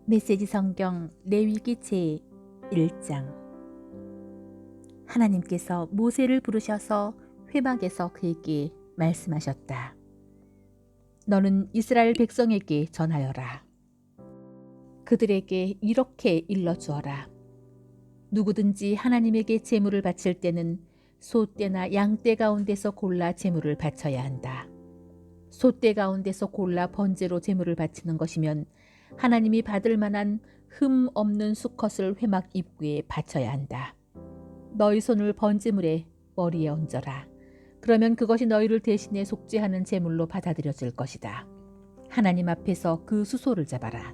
메시지 성경 레위기 제 1장. 하나님께서 모세를 부르셔서 회막에서 그에게 말씀하셨다. 너는 이스라엘 백성에게 전하여라. 그들에게 이렇게 일러주어라. 누구든지 하나님에게 제물을 바칠 때는 소떼나 양떼 가운데서 골라 제물을 바쳐야 한다. 소떼 가운데서 골라 번제로 제물을 바치는 것이면 하나님이 받을 만한 흠 없는 수컷을 회막 입구에 바쳐야 한다. 너희 손을 번제물의 머리에 얹어라. 그러면 그것이 너희를 대신해 속죄하는 제물로 받아들여질 것이다. 하나님 앞에서 그 수소를 잡아라.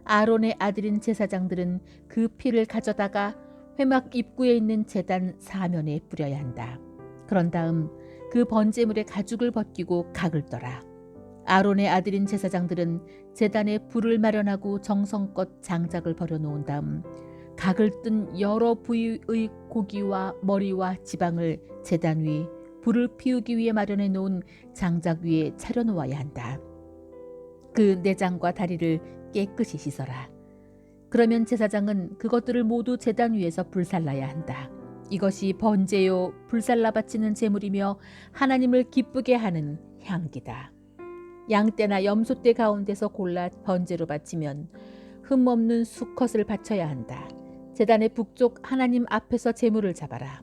아론의 아들인 제사장들은 그 피를 가져다가 회막 입구에 있는 제단 사면에 뿌려야 한다. 그런 다음 그 번제물의 가죽을 벗기고 각을 떠라. 아론의 아들인 제사장들은 제단에 불을 마련하고 정성껏 장작을 버려놓은 다음 각을 뜬 여러 부위의 고기와 머리와 지방을 제단 위 불을 피우기 위해 마련해 놓은 장작 위에 차려놓아야 한다. 그 내장과 다리를 깨끗이 씻어라. 그러면 제사장은 그것들을 모두 제단 위에서 불살라야 한다. 이것이 번제요 불살라 바치는 제물이며 하나님을 기쁘게 하는 향기다. 양떼나 염소떼 가운데서 골라 번제로 바치면 흠없는 수컷을 바쳐야 한다. 제단의 북쪽 하나님 앞에서 제물을 잡아라.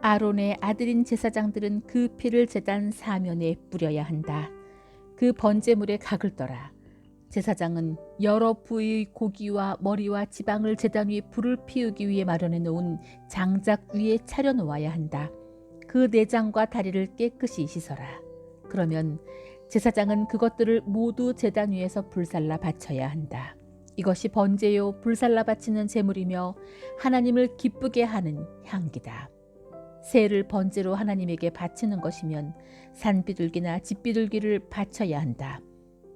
아론의 아들인 제사장들은 그 피를 제단 사면에 뿌려야 한다. 그 번제물에 각을 떠라. 제사장은 여러 부위의 고기와 머리와 지방을 제단 위에 불을 피우기 위해 마련해 놓은 장작 위에 차려 놓아야 한다. 그 내장과 다리를 깨끗이 씻어라. 그러면 제사장은 그것들을 모두 제단 위에서 불살라 바쳐야 한다. 이것이 번제요 불살라 바치는 제물이며 하나님을 기쁘게 하는 향기다. 새를 번제로 하나님에게 바치는 것이면 산비둘기나 집비둘기를 바쳐야 한다.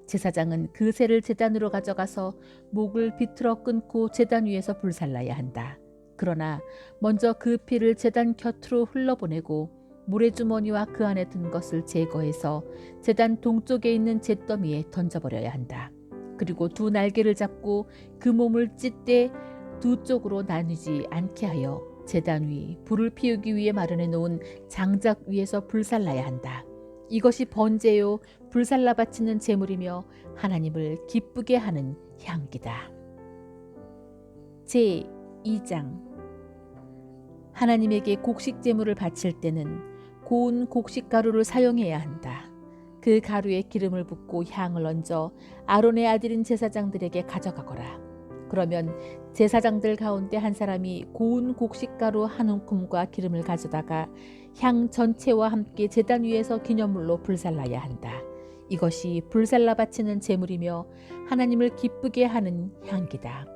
제사장은 그 새를 제단으로 가져가서 목을 비틀어 끊고 제단 위에서 불살라야 한다. 그러나 먼저 그 피를 제단 곁으로 흘러보내고 모래주머니와 그 안에 든 것을 제거해서 제단 동쪽에 있는 잿더미에 던져버려야 한다. 그리고 두 날개를 잡고 그 몸을 찢되 두 쪽으로 나뉘지 않게 하여 제단 위 불을 피우기 위해 마련해 놓은 장작 위에서 불살라야 한다. 이것이 번제요 불살라 바치는 제물이며 하나님을 기쁘게 하는 향기다. 제 2장. 하나님에게 곡식 제물을 바칠 때는 고운 곡식 가루를 사용해야 한다. 그 가루에 기름을 붓고 향을 얹어 아론의 아들인 제사장들에게 가져가거라. 그러면 제사장들 가운데 한 사람이 고운 곡식 가루 한 움큼과 기름을 가져다가 향 전체와 함께 제단 위에서 기념물로 불살라야 한다. 이것이 불살라 바치는 제물이며 하나님을 기쁘게 하는 향기다.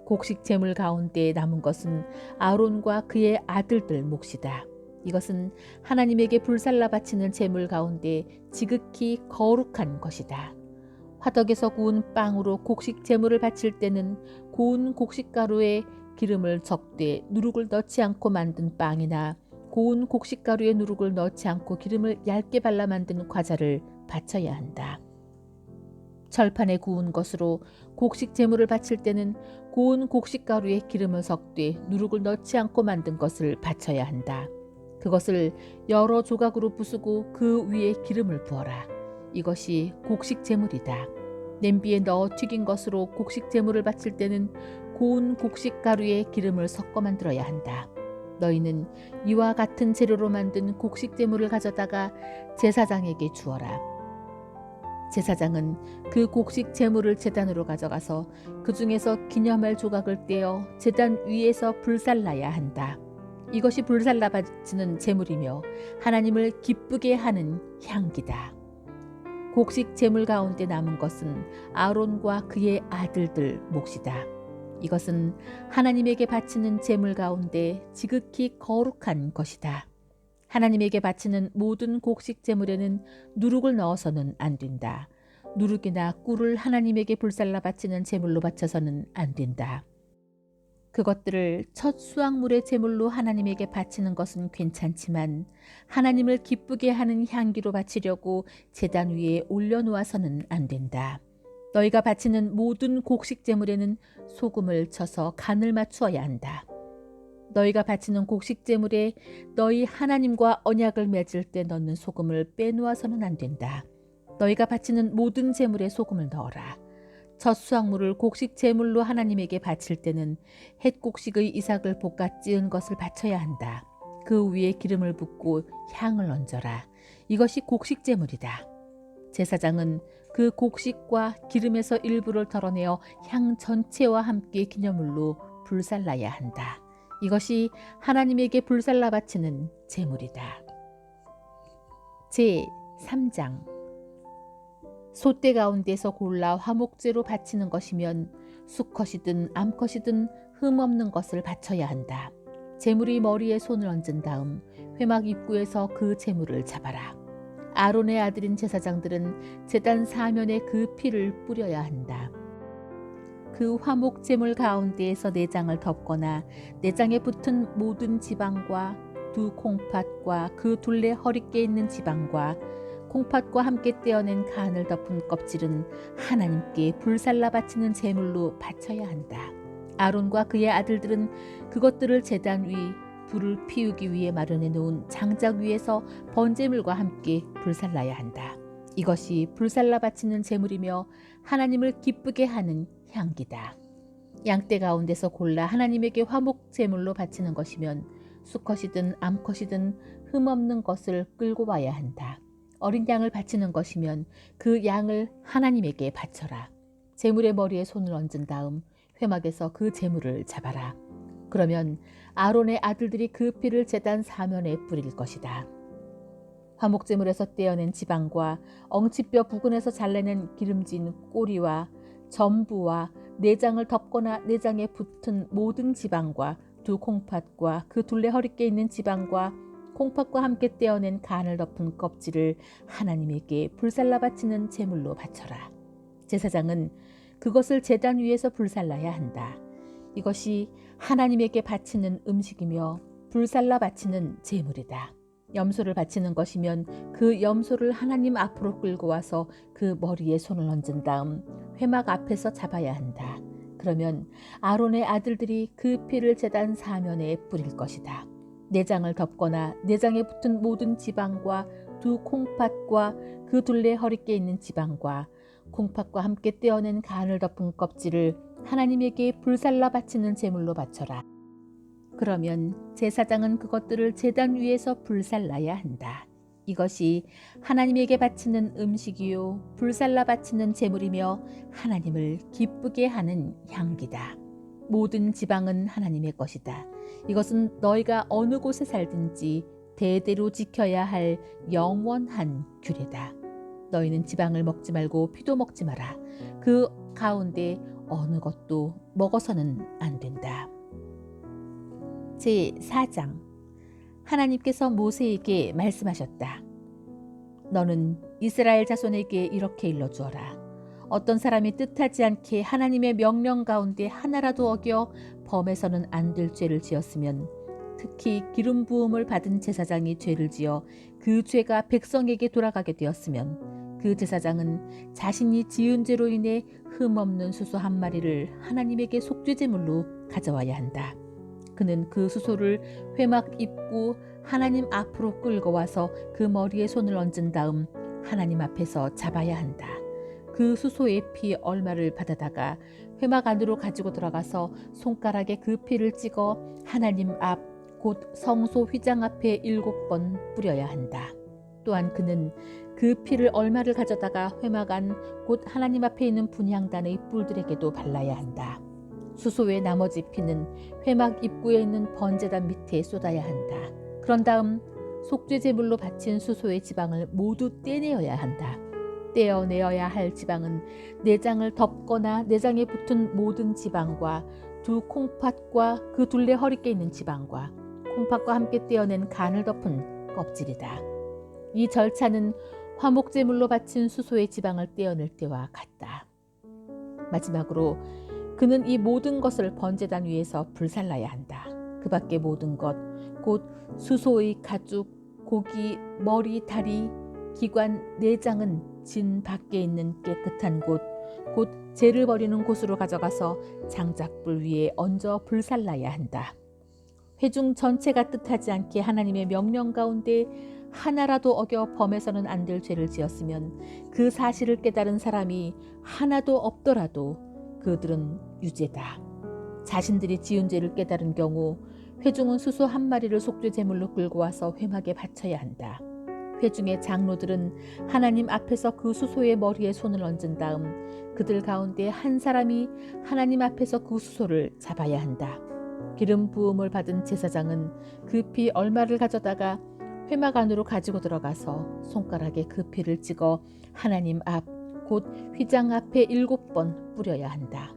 곡식 제물 가운데 남은 것은 아론과 그의 아들들 몫이다. 이것은 하나님에게 불살라 바치는 제물 가운데 지극히 거룩한 것이다. 화덕에서 구운 빵으로 곡식 제물을 바칠 때는 고운 곡식 가루에 기름을 적되 누룩을 넣지 않고 만든 빵이나 고운 곡식 가루에 누룩을 넣지 않고 기름을 얇게 발라 만든 과자를 바쳐야 한다. 철판에 구운 것으로 곡식 제물을 바칠 때는 고운 곡식 가루에 기름을 섞되 누룩을 넣지 않고 만든 것을 바쳐야 한다. 그것을 여러 조각으로 부수고 그 위에 기름을 부어라. 이것이 곡식 제물이다. 냄비에 넣어 튀긴 것으로 곡식 제물을 바칠 때는 고운 곡식 가루에 기름을 섞어 만들어야 한다. 너희는 이와 같은 재료로 만든 곡식 제물을 가져다가 제사장에게 주어라. 제사장은 그 곡식 제물을 제단으로 가져가서 그 중에서 기념할 조각을 떼어 제단 위에서 불살라야 한다. 이것이 불살라 바치는 제물이며 하나님을 기쁘게 하는 향기다. 곡식 제물 가운데 남은 것은 아론과 그의 아들들 몫이다. 이것은 하나님에게 바치는 제물 가운데 지극히 거룩한 것이다. 하나님에게 바치는 모든 곡식 제물에는 누룩을 넣어서는 안 된다. 누룩이나 꿀을 하나님에게 불살라 바치는 제물로 바쳐서는 안 된다. 그것들을 첫 수확물의 제물로 하나님에게 바치는 것은 괜찮지만 하나님을 기쁘게 하는 향기로 바치려고 제단 위에 올려놓아서는 안 된다. 너희가 바치는 모든 곡식 제물에는 소금을 쳐서 간을 맞추어야 한다. 너희가 바치는 곡식 제물에 너희 하나님과 언약을 맺을 때 넣는 소금을 빼놓아서는 안 된다. 너희가 바치는 모든 제물에 소금을 넣어라. 첫 수확물을 곡식 제물로 하나님에게 바칠 때는 햇곡식의 이삭을 볶아 찌은 것을 바쳐야 한다. 그 위에 기름을 붓고 향을 얹어라. 이것이 곡식 제물이다. 제사장은 그 곡식과 기름에서 일부를 덜어내어 향 전체와 함께 기념물로 불살라야 한다. 이것이 하나님에게 불살라 바치는 제물이다. 제3장 솥대 가운데서 골라 화목제로 바치는 것이면 수컷이든 암컷이든 흠없는 것을 바쳐야 한다. 제물이 머리에 손을 얹은 다음 회막 입구에서 그 제물을 잡아라. 아론의 아들인 제사장들은 제단 사면에 그 피를 뿌려야 한다. 그 화목 제물 가운데에서 내장을 덮거나 내장에 붙은 모든 지방과 두 콩팥과 그 둘레 허리께 있는 지방과 콩팥과 함께 떼어낸 간을 덮은 껍질은 하나님께 불살라 바치는 제물로 바쳐야 한다. 아론과 그의 아들들은 그것들을 제단 위 불을 피우기 위해 마련해 놓은 장작 위에서 번제물과 함께 불살라야 한다. 이것이 불살라 바치는 제물이며 하나님을 기쁘게 하는 향기다. 양떼 가운데서 골라 하나님에게 화목 제물로 바치는 것이면 수컷이든 암컷이든 흠없는 것을 끌고 와야 한다. 어린 양을 바치는 것이면 그 양을 하나님에게 바쳐라. 제물의 머리에 손을 얹은 다음 회막에서 그 제물을 잡아라. 그러면 아론의 아들들이 그 피를 제단 사면에 뿌릴 것이다. 화목제물에서 떼어낸 지방과 엉치뼈 부근에서 잘라낸 기름진 꼬리와 전부와 내장을 덮거나 내장에 붙은 모든 지방과 두 콩팥과 그 둘레 허리께 있는 지방과 콩팥과 함께 떼어낸 간을 덮은 껍질을 하나님에게 불살라 바치는 제물로 바쳐라. 제사장은 그것을 제단 위에서 불살라야 한다. 이것이 하나님에게 바치는 음식이며 불살라 바치는 제물이다. 염소를 바치는 것이면 그 염소를 하나님 앞으로 끌고 와서 그 머리에 손을 얹은 다음 회막 앞에서 잡아야 한다. 그러면 아론의 아들들이 그 피를 제단 사면에 뿌릴 것이다. 내장을 덮거나 내장에 붙은 모든 지방과 두 콩팥과 그 둘레 허리께 있는 지방과 콩팥과 함께 떼어낸 간을 덮은 껍질을 하나님에게 불살라 바치는 제물로 바쳐라. 그러면 제사장은 그것들을 제단 위에서 불살라야 한다. 이것이 하나님에게 바치는 음식이요 불살라 바치는 제물이며 하나님을 기쁘게 하는 향기다. 모든 지방은 하나님의 것이다. 이것은 너희가 어느 곳에 살든지 대대로 지켜야 할 영원한 규례다. 너희는 지방을 먹지 말고 피도 먹지 마라. 그 가운데 어느 것도 먹어서는 안 된다. 제4장 하나님께서 모세에게 말씀하셨다. 너는 이스라엘 자손에게 이렇게 일러주어라. 어떤 사람이 뜻하지 않게 하나님의 명령 가운데 하나라도 어겨 범해서는 안 될 죄를 지었으면 특히 기름 부음을 받은 제사장이 죄를 지어 그 죄가 백성에게 돌아가게 되었으면 그 제사장은 자신이 지은 죄로 인해 흠없는 수소 한 마리를 하나님에게 속죄제물로 가져와야 한다. 그는 그 수소를 회막 입구 하나님 앞으로 끌고 와서 그 머리에 손을 얹은 다음 하나님 앞에서 잡아야 한다. 그 수소의 피 얼마를 받아다가 회막 안으로 가지고 들어가서 손가락에 그 피를 찍어 하나님 앞 곧 성소 휘장 앞에 7번 뿌려야 한다. 또한 그는 그 피를 얼마를 가져다가 회막 안 곧 하나님 앞에 있는 분향단의 뿔들에게도 발라야 한다. 수소의 나머지 피는 회막 입구에 있는 번제단 밑에 쏟아야 한다. 그런 다음 속죄제물로 바친 수소의 지방을 모두 떼내어야 한다. 떼어내어야 할 지방은 내장을 덮거나 내장에 붙은 모든 지방과 두 콩팥과 그 둘레 허리께 있는 지방과 콩팥과 함께 떼어낸 간을 덮은 껍질이다. 이 절차는 화목제물로 바친 수소의 지방을 떼어낼 때와 같다. 마지막으로 그는 이 모든 것을 번제단 위에서 불살라야 한다. 그 밖에 모든 것, 곧 수소의 가죽, 고기, 머리, 다리, 기관, 내장은 진 밖에 있는 깨끗한 곳, 곧 죄를 버리는 곳으로 가져가서 장작불 위에 얹어 불살라야 한다. 회중 전체가 뜻하지 않게 하나님의 명령 가운데 하나라도 어겨 범해서는 안 될 죄를 지었으면 그 사실을 깨달은 사람이 하나도 없더라도 그들은 유죄다. 자신들이 지은 죄를 깨달은 경우 회중은 수소 한 마리를 속죄 제물로 끌고 와서 회막에 바쳐야 한다. 회중의 장로들은 하나님 앞에서 그 수소의 머리에 손을 얹은 다음 그들 가운데 한 사람이 하나님 앞에서 그 수소를 잡아야 한다. 기름 부음을 받은 제사장은 그 피 얼마를 가져다가 회막 안으로 가지고 들어가서 손가락에 그 피를 찍어 하나님 앞 곧 휘장 앞에 7번 뿌려야 한다.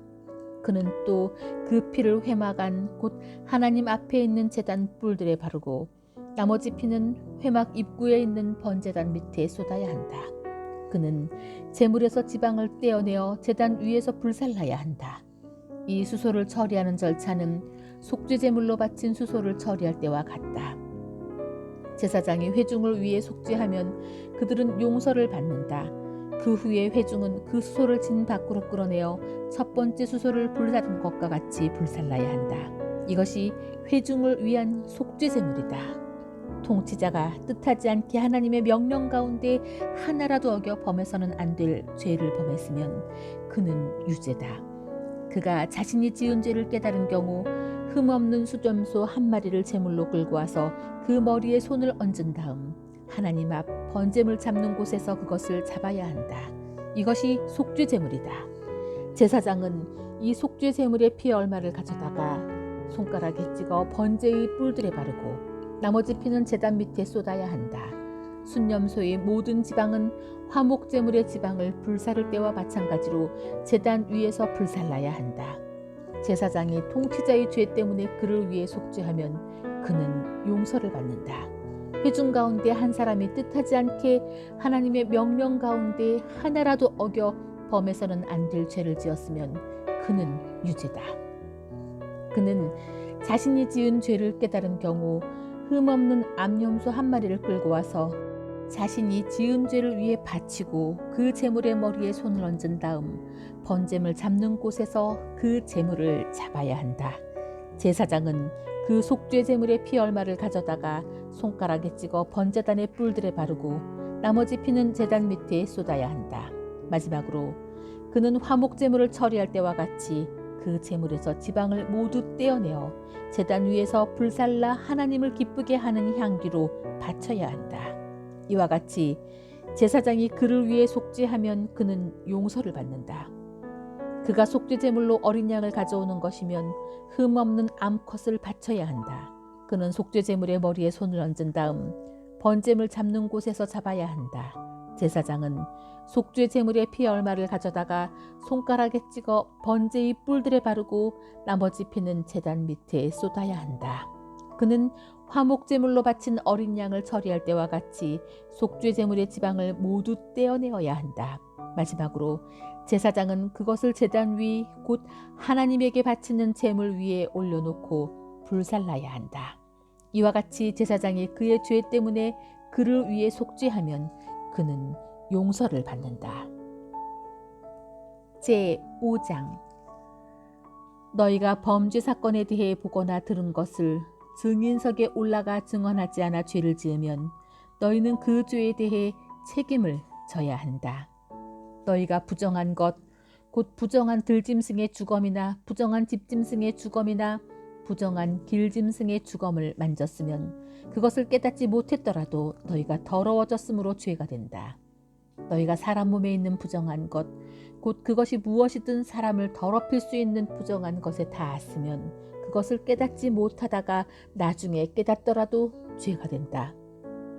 그는 또 그 피를 회막 안 곧 하나님 앞에 있는 제단 뿔들에 바르고 나머지 피는 회막 입구에 있는 번제단 밑에 쏟아야 한다. 그는 제물에서 지방을 떼어내어 제단 위에서 불살라야 한다. 이 수소를 처리하는 절차는 속죄 제물로 바친 수소를 처리할 때와 같다. 제사장이 회중을 위해 속죄하면 그들은 용서를 받는다. 그 후에 회중은 그 수소를 진 밖으로 끌어내어 첫 번째 수소를 불사른 것과 같이 불살라야 한다. 이것이 회중을 위한 속죄 제물이다. 통치자가 뜻하지 않게 하나님의 명령 가운데 하나라도 어겨 범해서는 안 될 죄를 범했으면 그는 유죄다. 그가 자신이 지은 죄를 깨달은 경우 흠없는 수점소 한 마리를 제물로 끌고 와서 그 머리에 손을 얹은 다음 하나님 앞 번제물 잡는 곳에서 그것을 잡아야 한다. 이것이 속죄 제물이다. 제사장은 이 속죄 제물의 피 얼마를 가져다가 손가락에 찍어 번제의 뿔들에 바르고 나머지 피는 제단 밑에 쏟아야 한다. 순념소의 모든 지방은 화목 제물의 지방을 불사를 때와 마찬가지로 제단 위에서 불살라야 한다. 제사장이 통치자의 죄 때문에 그를 위해 속죄하면 그는 용서를 받는다. 회중 가운데 한 사람이 뜻하지 않게 하나님의 명령 가운데 하나라도 어겨 범해서는 안 될 죄를 지었으면 그는 유죄다. 그는 자신이 지은 죄를 깨달은 경우 흠없는 암염소 한 마리를 끌고 와서 자신이 지은 죄를 위해 바치고 그 제물의 머리에 손을 얹은 다음 번제물 잡는 곳에서 그 제물을 잡아야 한다. 제사장은 그 속죄 제물의 피 얼마를 가져다가 손가락에 찍어 번제단의 뿔들에 바르고 나머지 피는 제단 밑에 쏟아야 한다. 마지막으로 그는 화목 제물을 처리할 때와 같이 그 제물에서 지방을 모두 떼어내어 제단 위에서 불살라 하나님을 기쁘게 하는 향기로 바쳐야 한다. 이와 같이 제사장이 그를 위해 속죄하면 그는 용서를 받는다. 그가 속죄 제물로 어린 양을 가져오는 것이면 흠없는 암컷을 바쳐야 한다. 그는 속죄 제물의 머리에 손을 얹은 다음 번제물 잡는 곳에서 잡아야 한다. 제사장은 속죄 제물의 피 얼마를 가져다가 손가락에 찍어 번제의 뿔들에 바르고 나머지 피는 제단 밑에 쏟아야 한다. 그는 화목 제물로 바친 어린 양을 처리할 때와 같이 속죄 제물의 지방을 모두 떼어내어야 한다. 마지막으로 제사장은 그것을 제단 위 곧 하나님에게 바치는 제물 위에 올려놓고 불살라야 한다. 이와 같이 제사장이 그의 죄 때문에 그를 위해 속죄하면 그는 용서를 받는다. 제5장 너희가 범죄 사건에 대해 보거나 들은 것을 증인석에 올라가 증언하지 않아 죄를 지으면 너희는 그 죄에 대해 책임을 져야 한다. 너희가 부정한 것, 곧 부정한 들짐승의 주검이나 부정한 집짐승의 주검이나 부정한 길짐승의 주검을 만졌으면 그것을 깨닫지 못했더라도 너희가 더러워졌으므로 죄가 된다. 너희가 사람 몸에 있는 부정한 것, 곧 그것이 무엇이든 사람을 더럽힐 수 있는 부정한 것에 닿았으면 그것을 깨닫지 못하다가 나중에 깨닫더라도 죄가 된다.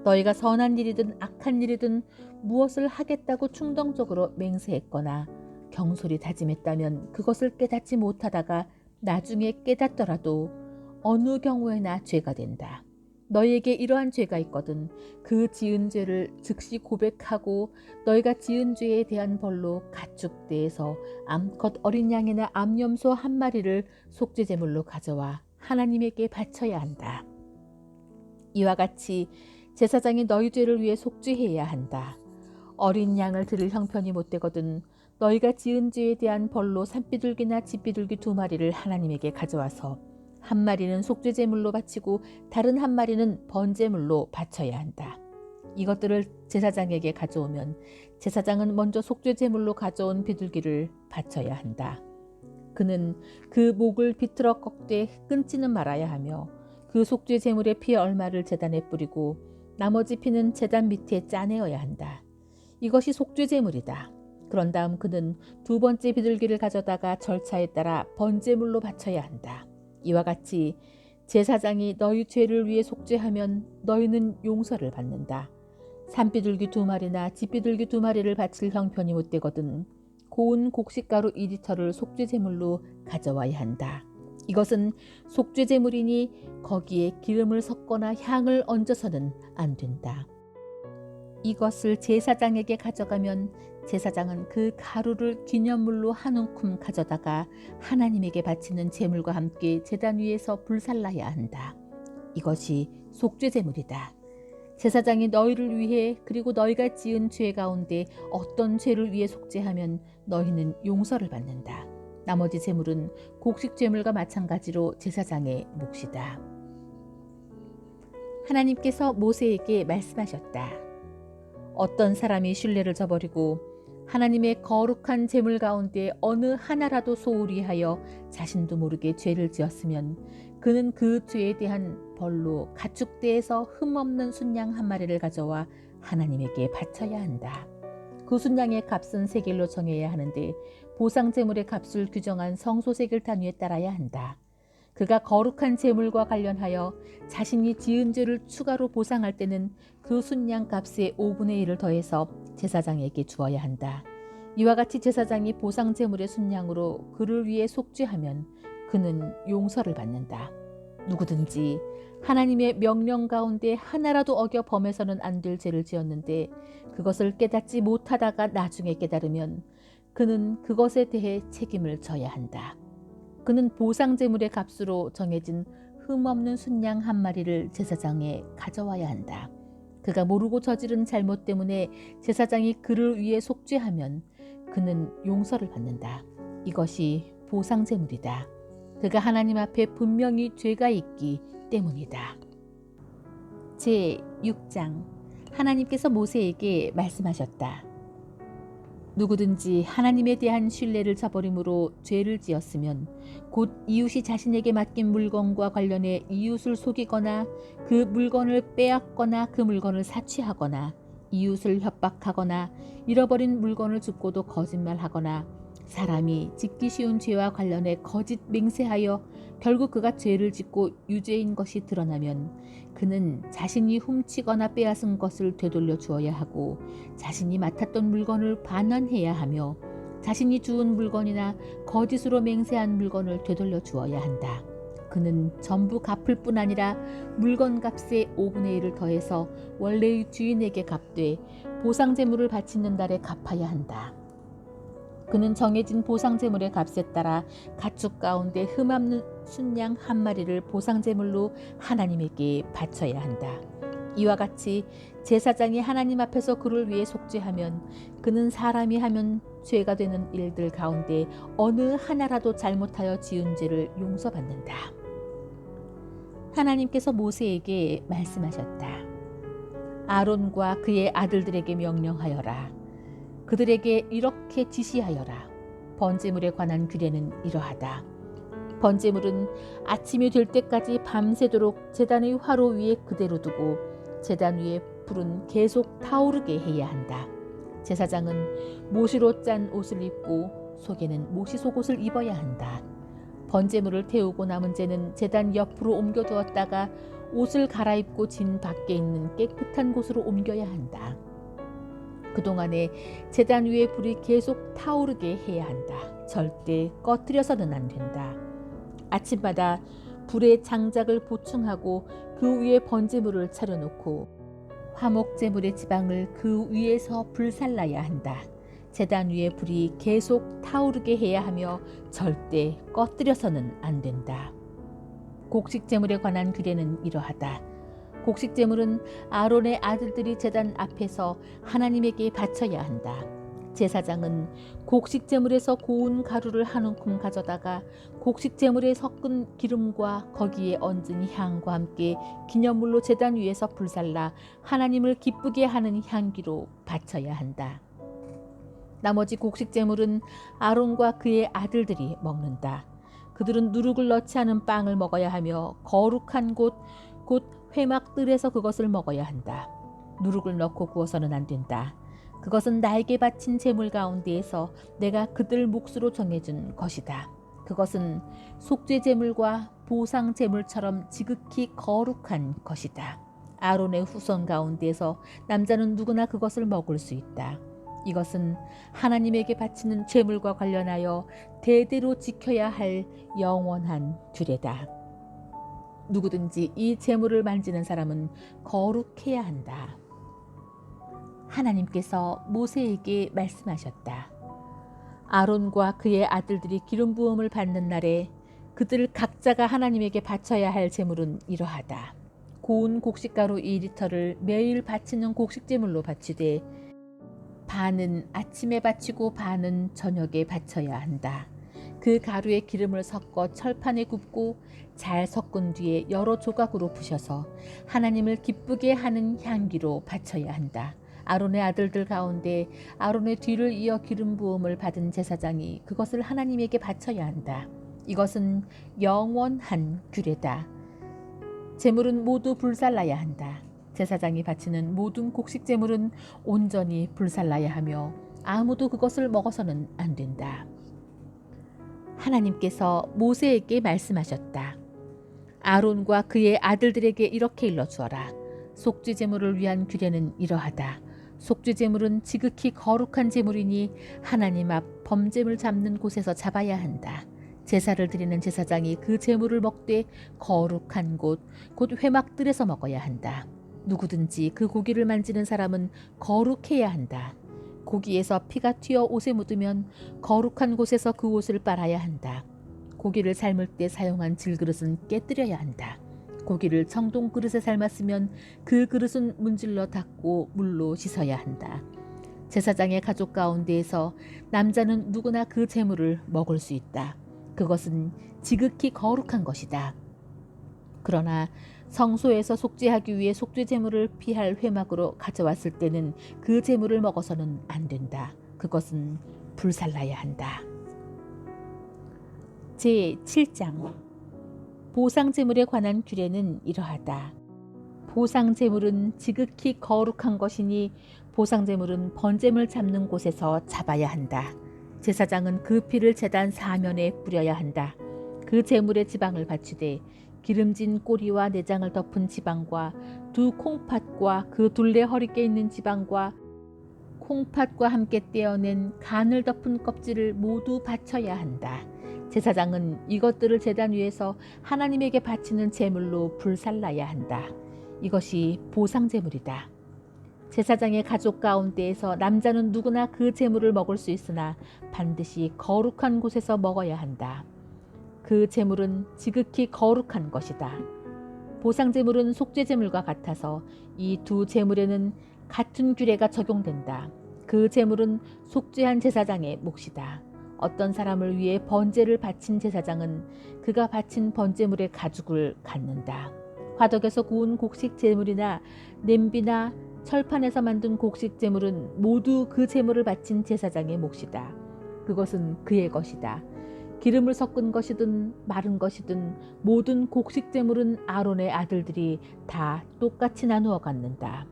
너희가 선한 일이든 악한 일이든 무엇을 하겠다고 충동적으로 맹세했거나 경솔히 다짐했다면 그것을 깨닫지 못하다가 나중에 깨닫더라도 어느 경우에나 죄가 된다. 너희에게 이러한 죄가 있거든 그 지은 죄를 즉시 고백하고 너희가 지은 죄에 대한 벌로 가축대에서 암컷 어린 양이나 암염소 한 마리를 속죄제물로 가져와 하나님에게 바쳐야 한다. 이와 같이 제사장이 너희 죄를 위해 속죄해야 한다. 어린 양을 드릴 형편이 못되거든 너희가 지은 죄에 대한 벌로 산비둘기나 집비둘기 2마리를 하나님에게 가져와서 한 마리는 속죄제물로 바치고 다른 한 마리는 번제물로 바쳐야 한다. 이것들을 제사장에게 가져오면 제사장은 먼저 속죄제물로 가져온 비둘기를 바쳐야 한다. 그는 그 목을 비틀어 꺾되 끊지는 말아야 하며 그 속죄제물의 피 얼마를 제단에 뿌리고 나머지 피는 제단 밑에 짜내어야 한다. 이것이 속죄제물이다. 그런 다음 그는 2번째 비둘기를 가져다가 절차에 따라 번제물로 바쳐야 한다. 이와 같이 제사장이 너희 죄를 위해 속죄하면 너희는 용서를 받는다. 산비둘기 2마리나 집비둘기 2마리를 바칠 형편이 못되거든 고운 곡식가루 2리터를 속죄제물로 가져와야 한다. 이것은 속죄제물이니 거기에 기름을 섞거나 향을 얹어서는 안 된다. 이것을 제사장에게 가져가면 제사장은 그 가루를 기념물로 한 움큼 가져다가 하나님에게 바치는 제물과 함께 제단 위에서 불살라야 한다. 이것이 속죄제물이다. 제사장이 너희를 위해 그리고 너희가 지은 죄 가운데 어떤 죄를 위해 속죄하면 너희는 용서를 받는다. 나머지 제물은 곡식 제물과 마찬가지로 제사장의 몫이다. 하나님께서 모세에게 말씀하셨다. 어떤 사람이 신뢰를 저버리고 하나님의 거룩한 제물 가운데 어느 하나라도 소홀히 하여 자신도 모르게 죄를 지었으면 그는 그 죄에 대한 벌로 가축대에서 흠없는 순양 한 마리를 가져와 하나님에게 바쳐야 한다. 그 순양의 값은 세겔로 정해야 하는데 보상 제물의 값을 규정한 성소세겔 단위에 따라야 한다. 그가 거룩한 제물과 관련하여 자신이 지은 죄를 추가로 보상할 때는 그 순양 값의 5분의 1을 더해서 제사장에게 주어야 한다. 이와 같이 제사장이 보상 제물의 순양으로 그를 위해 속죄하면 그는 용서를 받는다. 누구든지 하나님의 명령 가운데 하나라도 어겨 범해서는 안 될 죄를 지었는데 그것을 깨닫지 못하다가 나중에 깨달으면 그는 그것에 대해 책임을 져야 한다. 그는 보상 제물의 값으로 정해진 흠없는 순양 한 마리를 제사장에 가져와야 한다. 그가 모르고 저지른 잘못 때문에 제사장이 그를 위해 속죄하면 그는 용서를 받는다. 이것이 보상 제물이다. 그가 하나님 앞에 분명히 죄가 있기 때문이다. 제6장 하나님께서 모세에게 말씀하셨다. 누구든지 하나님에 대한 신뢰를 저버림으로 죄를 지었으면 곧 이웃이 자신에게 맡긴 물건과 관련해 이웃을 속이거나 그 물건을 빼앗거나 그 물건을 사취하거나 이웃을 협박하거나 잃어버린 물건을 줍고도 거짓말하거나 사람이 짓기 쉬운 죄와 관련해 거짓 맹세하여 결국 그가 죄를 짓고 유죄인 것이 드러나면 그는 자신이 훔치거나 빼앗은 것을 되돌려 주어야 하고 자신이 맡았던 물건을 반환해야 하며 자신이 주운 물건이나 거짓으로 맹세한 물건을 되돌려 주어야 한다. 그는 전부 갚을 뿐 아니라 물건 값의 5분의 1을 더해서 원래의 주인에게 갚되 보상제물을 바치는 날에 갚아야 한다. 그는 정해진 보상제물의 값에 따라 가축 가운데 흠없는 순양 한 마리를 보상제물로 하나님에게 바쳐야 한다. 이와 같이 제사장이 하나님 앞에서 그를 위해 속죄하면 그는 사람이 하면 죄가 되는 일들 가운데 어느 하나라도 잘못하여 지은 죄를 용서받는다. 하나님께서 모세에게 말씀하셨다. 아론과 그의 아들들에게 명령하여라. 그들에게 이렇게 지시하여라. 번제물에 관한 규례는 이러하다. 번제물은 아침이 될 때까지 밤새도록 제단의 화로 위에 그대로 두고 제단 위에 불은 계속 타오르게 해야 한다. 제사장은 모시로 짠 옷을 입고 속에는 모시 속옷을 입어야 한다. 번제물을 태우고 남은 재는 제단 옆으로 옮겨두었다가 옷을 갈아입고 진 밖에 있는 깨끗한 곳으로 옮겨야 한다. 그동안에 제단 위에 불이 계속 타오르게 해야 한다. 절대 꺼뜨려서는 안 된다. 아침마다 불의 장작을 보충하고 그 위에 번제물을 차려놓고 화목제물의 지방을 그 위에서 불살라야 한다. 제단 위에 불이 계속 타오르게 해야 하며 절대 꺼뜨려서는 안 된다. 곡식제물에 관한 규례는 이러하다. 곡식제물은 아론의 아들들이 제단 앞에서 하나님에게 바쳐야 한다. 제사장은 곡식 제물에서 고운 가루를 한 움큼 가져다가 곡식 제물에 섞은 기름과 거기에 얹은 향과 함께 기념물로 제단 위에서 불살라 하나님을 기쁘게 하는 향기로 바쳐야 한다. 나머지 곡식 제물은 아론과 그의 아들들이 먹는다. 그들은 누룩을 넣지 않은 빵을 먹어야 하며 거룩한 곧 회막들에서 그것을 먹어야 한다. 누룩을 넣고 구워서는 안 된다. 그것은 나에게 바친 제물 가운데에서 내가 그들 몫으로 정해준 것이다. 그것은 속죄 제물과 보상 제물처럼 지극히 거룩한 것이다. 아론의 후손 가운데에서 남자는 누구나 그것을 먹을 수 있다. 이것은 하나님에게 바치는 제물과 관련하여 대대로 지켜야 할 영원한 규례다. 누구든지 이 제물을 만지는 사람은 거룩해야 한다. 하나님께서 모세에게 말씀하셨다. 아론과 그의 아들들이 기름 부음을 받는 날에 그들 각자가 하나님에게 바쳐야 할 제물은 이러하다. 고운 곡식가루 2리터를 매일 바치는 곡식 제물로 바치되 반은 아침에 바치고 반은 저녁에 바쳐야 한다. 그 가루에 기름을 섞어 철판에 굽고 잘 섞은 뒤에 여러 조각으로 부셔서 하나님을 기쁘게 하는 향기로 바쳐야 한다. 아론의 아들들 가운데 아론의 뒤를 이어 기름 부음을 받은 제사장이 그것을 하나님에게 바쳐야 한다. 이것은 영원한 규례다. 제물은 모두 불살라야 한다. 제사장이 바치는 모든 곡식 제물은 온전히 불살라야 하며 아무도 그것을 먹어서는 안 된다. 하나님께서 모세에게 말씀하셨다. 아론과 그의 아들들에게 이렇게 일러주어라. 속죄 제물을 위한 규례는 이러하다. 속죄 제물은 지극히 거룩한 제물이니 하나님 앞 범죄물 잡는 곳에서 잡아야 한다. 제사를 드리는 제사장이 그 제물을 먹되 거룩한 곧 회막들에서 먹어야 한다. 누구든지 그 고기를 만지는 사람은 거룩해야 한다. 고기에서 피가 튀어 옷에 묻으면 거룩한 곳에서 그 옷을 빨아야 한다. 고기를 삶을 때 사용한 질그릇은 깨뜨려야 한다. 고기를 청동 그릇에 삶았으면 그 그릇은 문질러 닦고 물로 씻어야 한다. 제사장의 가족 가운데에서 남자는 누구나 그 제물을 먹을 수 있다. 그것은 지극히 거룩한 것이다. 그러나 성소에서 속죄하기 위해 속죄 제물을 피할 회막으로 가져왔을 때는 그 제물을 먹어서는 안 된다. 그것은 불살라야 한다. 제7장 보상제물에 관한 규례는 이러하다. 보상제물은 지극히 거룩한 것이니 보상제물은 번제물 잡는 곳에서 잡아야 한다. 제사장은 그 피를 제단 사면에 뿌려야 한다. 그 제물의 지방을 바치되 기름진 꼬리와 내장을 덮은 지방과 두 콩팥과 그 둘레 허리께 있는 지방과 콩팥과 함께 떼어낸 간을 덮은 껍질을 모두 바쳐야 한다. 제사장은 이것들을 제단 위에서 하나님에게 바치는 제물로 불살라야 한다. 이것이 보상제물이다. 제사장의 가족 가운데에서 남자는 누구나 그 제물을 먹을 수 있으나 반드시 거룩한 곳에서 먹어야 한다. 그 제물은 지극히 거룩한 것이다. 보상제물은 속죄제물과 같아서 이 두 제물에는 같은 규례가 적용된다. 그 제물은 속죄한 제사장의 몫이다. 어떤 사람을 위해 번제를 바친 제사장은 그가 바친 번제물의 가죽을 갖는다. 화덕에서 구운 곡식 제물이나 냄비나 철판에서 만든 곡식 제물은 모두 그 제물을 바친 제사장의 몫이다. 그것은 그의 것이다. 기름을 섞은 것이든 마른 것이든 모든 곡식 제물은 아론의 아들들이 다 똑같이 나누어 갖는다.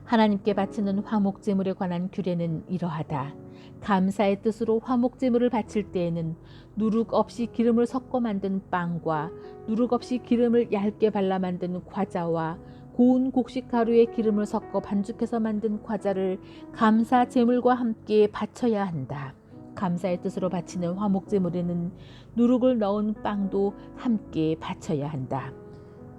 하나님께 바치는 화목제물에 관한 규례는 이러하다. 감사의 뜻으로 화목제물을 바칠 때에는 누룩 없이 기름을 섞어 만든 빵과 누룩 없이 기름을 얇게 발라 만든 과자와 고운 곡식 가루에 기름을 섞어 반죽해서 만든 과자를 감사 제물과 함께 바쳐야 한다. 감사의 뜻으로 바치는 화목제물에는 누룩을 넣은 빵도 함께 바쳐야 한다.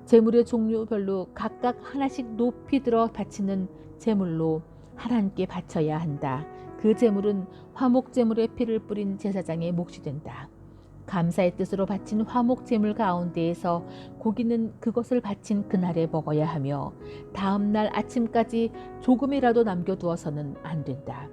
제물의 종류별로 각각 하나씩 높이 들어 바치는 제물로 하나님께 바쳐야 한다. 그 제물은 화목제물에 피를 뿌린 제사장의 몫이 된다. 감사의 뜻으로 바친 화목 제물 가운데에서 고기는 그것을 바친 그날에 먹어야 하며 다음 날 아침까지 조금이라도 남겨두어서는 안 된다.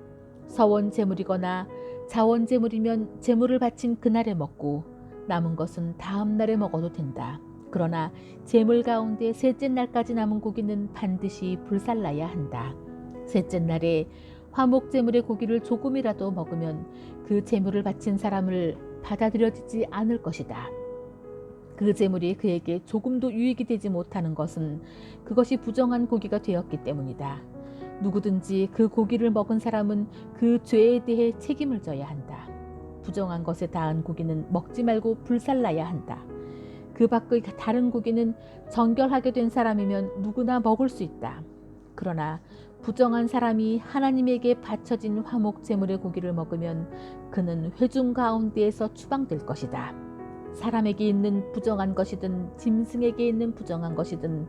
서원 제물이거나 자원 제물이면 제물을 바친 그날에 먹고 남은 것은 다음 날에 먹어도 된다. 그러나 제물 가운데 셋째 날까지 남은 고기는 반드시 불살라야 한다. 셋째 날에 화목 제물의 고기를 조금이라도 먹으면 그 제물을 바친 사람을 받아들여지지 않을 것이다. 그 제물이 그에게 조금도 유익이 되지 못하는 것은 그것이 부정한 고기가 되었기 때문이다. 누구든지 그 고기를 먹은 사람은 그 죄에 대해 책임을 져야 한다. 부정한 것에 닿은 고기는 먹지 말고 불살라야 한다. 그 밖의 다른 고기는 정결하게 된 사람이면 누구나 먹을 수 있다. 그러나 부정한 사람이 하나님에게 바쳐진 화목 제물의 고기를 먹으면 그는 회중 가운데에서 추방될 것이다. 사람에게 있는 부정한 것이든 짐승에게 있는 부정한 것이든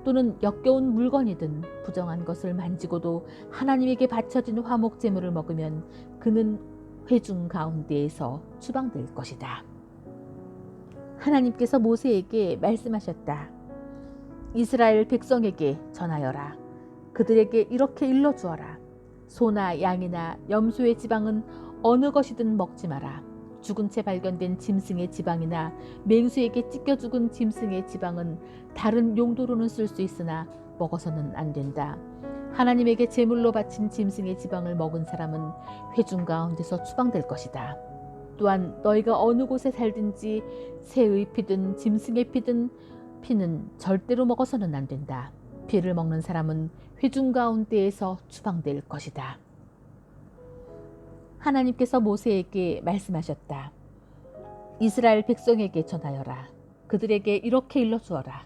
또는 역겨운 물건이든 부정한 것을 만지고도 하나님에게 바쳐진 화목 제물을 먹으면 그는 회중 가운데에서 추방될 것이다. 하나님께서 모세에게 말씀하셨다. 이스라엘 백성에게 전하여라. 그들에게 이렇게 일러주어라. 소나 양이나 염소의 지방은 어느 것이든 먹지 마라. 죽은 채 발견된 짐승의 지방이나 맹수에게 찢겨 죽은 짐승의 지방은 다른 용도로는 쓸 수 있으나 먹어서는 안 된다. 하나님에게 제물로 바친 짐승의 지방을 먹은 사람은 회중 가운데서 추방될 것이다. 또한 너희가 어느 곳에 살든지 새의 피든 짐승의 피는 절대로 먹어서는 안 된다. 피를 먹는 사람은 회중 가운데에서 추방될 것이다. 하나님께서 모세에게 말씀하셨다. 이스라엘 백성에게 전하여라. 그들에게 이렇게 일러주어라.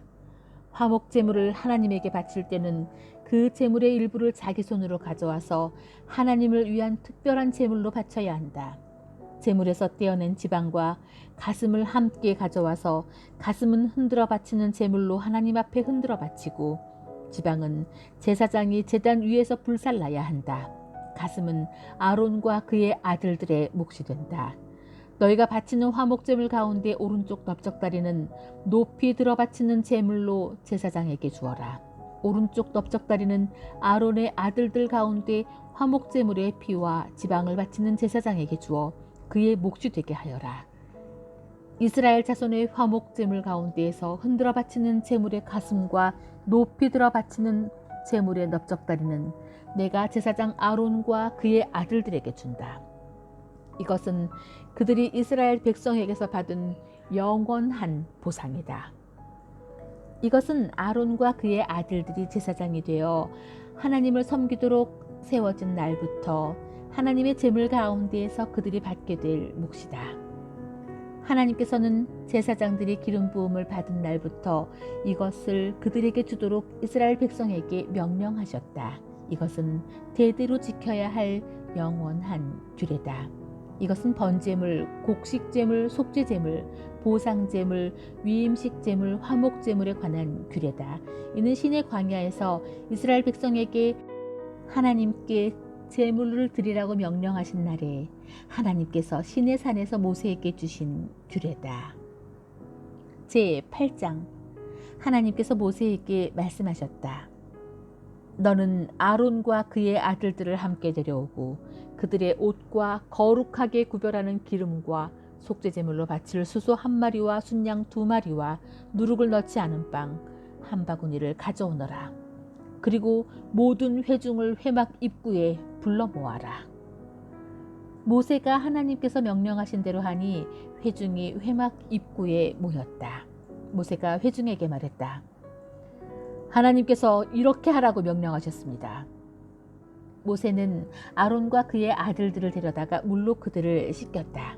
화목 제물을 하나님에게 바칠 때는 그 제물의 일부를 자기 손으로 가져와서 하나님을 위한 특별한 제물로 바쳐야 한다. 제물에서 떼어낸 지방과 가슴을 함께 가져와서 가슴은 흔들어 바치는 제물로 하나님 앞에 흔들어 바치고 지방은 제사장이 제단 위에서 불살라야 한다. 가슴은 아론과 그의 아들들의 몫이 된다. 너희가 바치는 화목제물 가운데 오른쪽 넓적다리는 높이 들어 바치는 제물로 제사장에게 주어라. 오른쪽 넓적다리는 아론의 아들들 가운데 화목제물의 피와 지방을 바치는 제사장에게 주어 그의 몫이 되게 하여라. 이스라엘 자손의 화목제물 가운데에서 흔들어 바치는 제물의 가슴과 높이 들어 바치는 제물의 넓적다리는 내가 제사장 아론과 그의 아들들에게 준다. 이것은 그들이 이스라엘 백성에게서 받은 영원한 보상이다. 이것은 아론과 그의 아들들이 제사장이 되어 하나님을 섬기도록 세워진 날부터 하나님의 제물 가운데에서 그들이 받게 될 몫이다. 하나님께서는 제사장들이 기름 부음을 받은 날부터 이것을 그들에게 주도록 이스라엘 백성에게 명령하셨다. 이것은 대대로 지켜야 할 영원한 규례다. 이것은 번제물, 곡식제물, 속죄제물, 보상제물, 위임식제물, 화목제물에 관한 규례다. 이는 신의 광야에서 이스라엘 백성에게 하나님께 제물을 드리라고 명령하신 날에 하나님께서 신의 산에서 모세에게 주신 규례다. 제8장 하나님께서 모세에게 말씀하셨다. 너는 아론과 그의 아들들을 함께 데려오고 그들의 옷과 거룩하게 구별하는 기름과 속죄제물로 바칠 수소 1마리와 순양 2마리와 누룩을 넣지 않은 빵 1바구니를 가져오너라. 그리고 모든 회중을 회막 입구에 불러 모아라. 모세가 하나님께서 명령하신 대로 하니 회중이 회막 입구에 모였다. 모세가 회중에게 말했다. 하나님께서 이렇게 하라고 명령하셨습니다. 모세는 아론과 그의 아들들을 데려다가 물로 그들을 씻겼다.